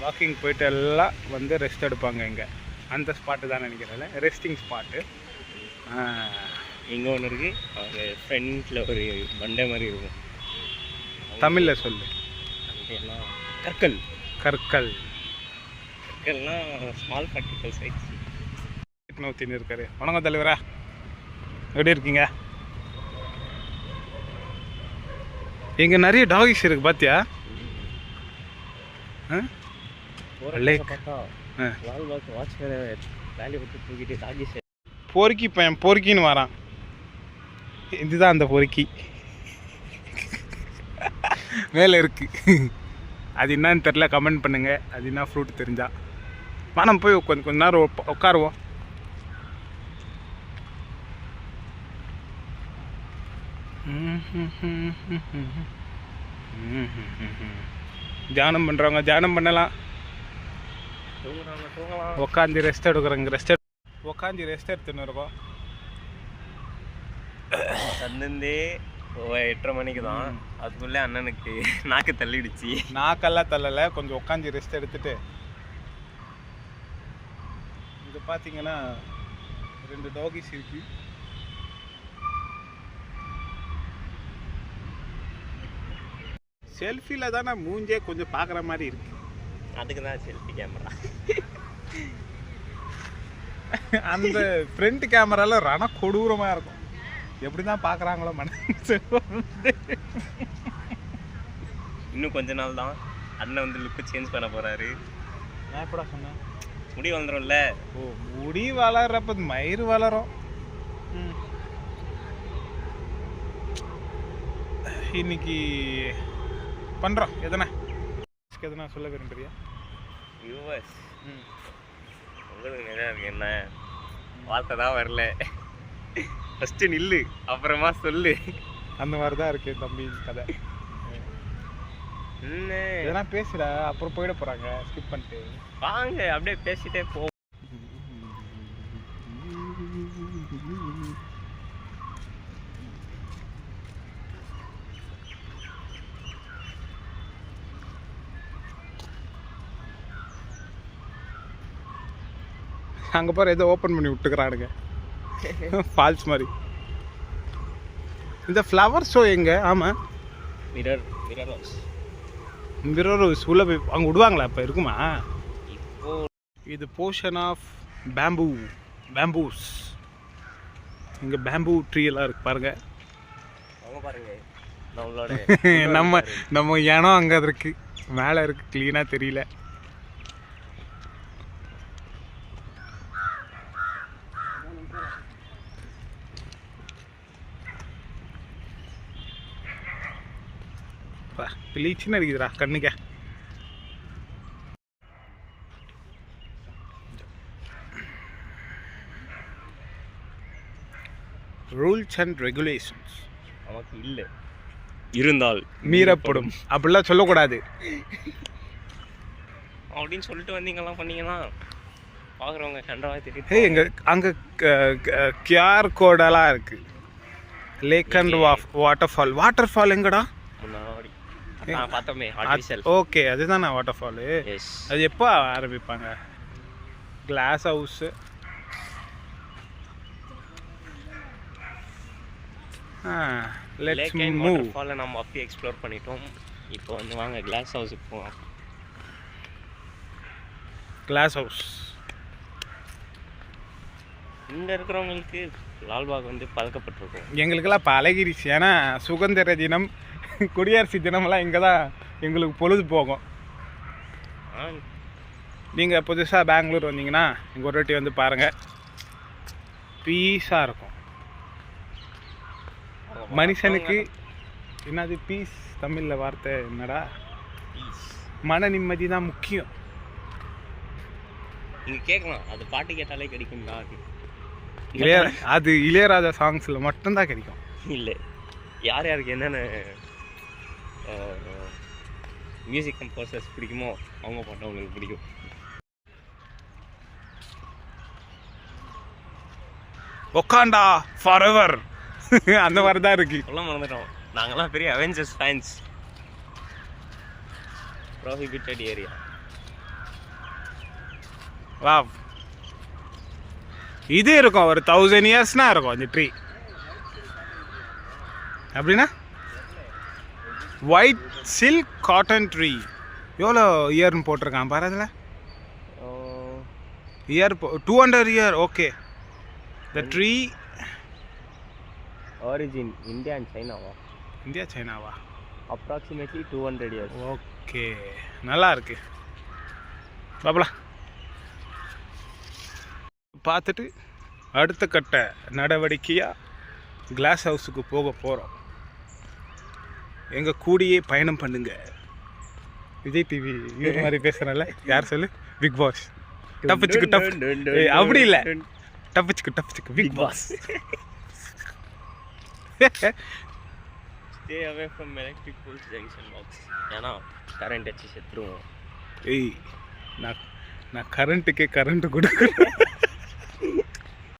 Walking போயிட்டு எல்லாம் வந்து ரெஸ்ட் எடுப்பாங்க. இங்கே அந்த ஸ்பாட்டு தான் நினைக்கிறேன், ரெஸ்டிங் ஸ்பாட்டு. இங்கே ஒன்று இருக்குது, அவங்க ஃப்ரண்ட்டில் ஒரு மண்டே மாதிரி இருக்கும். தமிழில் சொல்லு. எல்லாம் கற்கள். கற்கள் கற்கள்லாம் ஸ்மால் பார்ட்டிகல் சைஸ். ஊற்றின்னு இருக்காரு. வணக்கம் தலைவரா, எப்படி இருக்கீங்க? இங்கே நிறைய டாகிஸ் இருக்குது பார்த்தியா? பொறுக்கி பையன் பொறுக்கின்னு வரான். இதுதான் அந்த பொறுக்கி மேலே இருக்கு. அது என்னன்னு தெரில, கமெண்ட் பண்ணுங்க. அது என்ன ஃப்ரூட் தெரிஞ்சா. வானம் போய் கொஞ்ச நேரம் உட்காருவோம். தியானம் பண்ணுறவங்க தியானம் பண்ணலாம். உட்காந்து ரெஸ்ட் எடுக்கிறோங்க, உட்காந்து ரெஸ்ட் எடுத்துன்னு இருக்கோம். அண்ணந்தே 8:30 மணிக்கு தான். அதுக்குள்ளே அண்ணனுக்கு நாக்கு தள்ளிடுச்சு. நாக்கெல்லாம் தள்ளலை, கொஞ்சம் உட்காந்து ரெஸ்ட் எடுத்துட்டு. இது பார்த்தீங்கன்னா 2 டாகிஸ் இருக்கு. செல்ஃபியில் தானே மூஞ்சே கொஞ்சம் பார்க்குற மாதிரி இருக்கு. அதுக்கு தான் செல்ஃபி கேமரா. அந்த ஃப்ரண்ட் கேமராவில் ரண கொடூரமாக இருக்கும். எப்படி தான் பார்க்குறாங்களோ மனசு. இன்னும் கொஞ்ச நாள் தான் அண்ணன் வந்து லுக்கு சேஞ்ச் பண்ண போகிறாரு. நான் எப்படா சொன்னேன்? முடி வளர்ந்துரும்ல. ஓ, முடி வளர்றப்ப மயிர் வளரும். இன்னைக்கு பண்ணுறோம். எதனா சொல்ல விரும்புறியா? யூஎஸ் உங்களுக்கு நிறையா இருக்கு. என்ன வார்த்தை தான் வரல. ஃபஸ்ட்டு நில்லு, அப்புறமா சொல்லு. அந்த மாதிரி தான் இருக்கு தம்பி கதை. எதனா பேசுடா, அப்புறம் போயிட போகிறாங்க. ஸ்கிப் பண்ணிட்டு வாங்க, அப்படியே பேசிட்டே போ. அங்கே பாரு, ஏதோ ஓப்பன் பண்ணி விட்டுக்கிறானுங்க ஃபால்ஸ் மாதிரி. இந்த ஃப்ளவர் ஷோ எங்கே? ஆமாம், மிரர் ஹவுஸ் உள்ள போய் அங்கே விடுவாங்களா? இப்போ இருக்குமா? இப்போ இது போர்ஷன் ஆஃப் பேம்பூஸ். இங்கே பேம்பூ ட்ரீ எல்லாம் இருக்கு பாருங்க. அவங்க பாருங்க, நம்மளோட நம்ம இனம் அங்கே இருக்கு, மேலே இருக்கு, க்ளீனாக தெரியல. பிளீச்சுன்னு இருக்குதுடா கண்ணுக்க. ரூல்ஸ் அண்ட் ரெகுலேஷன்ஸ் நமக்கு இல்லை, இருந்தால் மீறப்படும். அப்படிலாம் சொல்லக்கூடாது அப்படின்னு சொல்லிட்டு வந்தீங்கலாம் பண்ணீங்கன்னா பார்க்குறவங்க கண்டவாக தெரியும். எங்க அங்கே கியூஆர் கோடெல்லாம் இருக்கு. லேக் அண்ட் வாட்டர் ஃபால் எங்கடா? முன்னாடி பார்த்தோமே. ஓகே, அதுதான் வாட்டர் ஃபாலு. அது எப்போ ஆரம்பிப்பாங்க? Glasshouse. Let's move. ஃபாலை நம்ம அப்படியே எக்ஸ்ப்ளோர் பண்ணிட்டோம். இப்போ வந்து வாங்க கிளாஸ் ஹவுஸுக்கு போவோம். கிளாஸ் ஹவுஸ் இங்கே இருக்கிறவங்களுக்கு லால்பாக் வந்து பழக்கப்பட்டிருக்கும். எங்களுக்கெல்லாம் பழகிருச்சு. ஏன்னா சுதந்திர தினம், குடியரசு தினமெல்லாம் இங்கே தான் எங்களுக்கு பொழுது போகும். நீங்கள் புதுசாக பெங்களூர் வந்தீங்கன்னா இங்கே ஒரு வாட்டி வந்து பாருங்கள், பீஸாக இருக்கும். மனுஷனுக்கு என்னது பீஸ்? தமிழில் வார்த்தை என்னடா? மன நிம்மதி தான் முக்கியம். நீங்கள் கேட்கலாம், அது பாட்டு கேட்டாலே கிடைக்குங்களா? அது இளையராஜா சாங்ஸில் மட்டும்தான் கிடைக்கும். இல்லை, யார் யாருக்கு என்னென்ன மியூசிக் கம்போசர்ஸ் பிடிக்குமோ அவங்க பாட்டு அவங்களுக்கு பிடிக்கும். ஒக்காண்டா ஃபார் எவர் அந்த மாதிரி தான் இருக்கு. சொல்ல மறந்துட்டோம், நாங்களாம் பெரிய அவெஞ்சர்ஸ் ஃபேன்ஸ். Prohibited area. வா, இது இருக்கும் ஒரு 1000 இயர்ஸ்னா இருக்கும் அந்த ட்ரீ. அப்படின்னா ஒயிட் சில்க் காட்டன் ட்ரீ எவ்வளோ இயர்னு போட்டிருக்கான் பாரு அதில். Year 200 year. Okay, the tree origin India and சைனாவா? இந்தியா சைனாவா? Approximately 200 years. ஓகே, நல்லா இருக்கு. பாப்பலாம், பார்த்துட்டு அடுத்த கட்ட நடவடிக்கையாக கிளாஸ் ஹவுஸுக்கு போக போகிறோம். எங்கள் கூடியே பயணம் பண்ணுங்க. விஜய் டிவி இது மாதிரி பேசுகிறேன்ல, யார் சொல்லு? Big pass. டப்புச்சுக்கு டப், அப்படி இல்லை, டப்புச்சுக்கு Bigg Boss. Stay away from electric poles, junction box. ஏன்னா கரண்ட் வச்சு செத்துருவோம். ஏய், நான் கரண்ட்டுக்கே கரண்ட் கொடுக்குறேன்.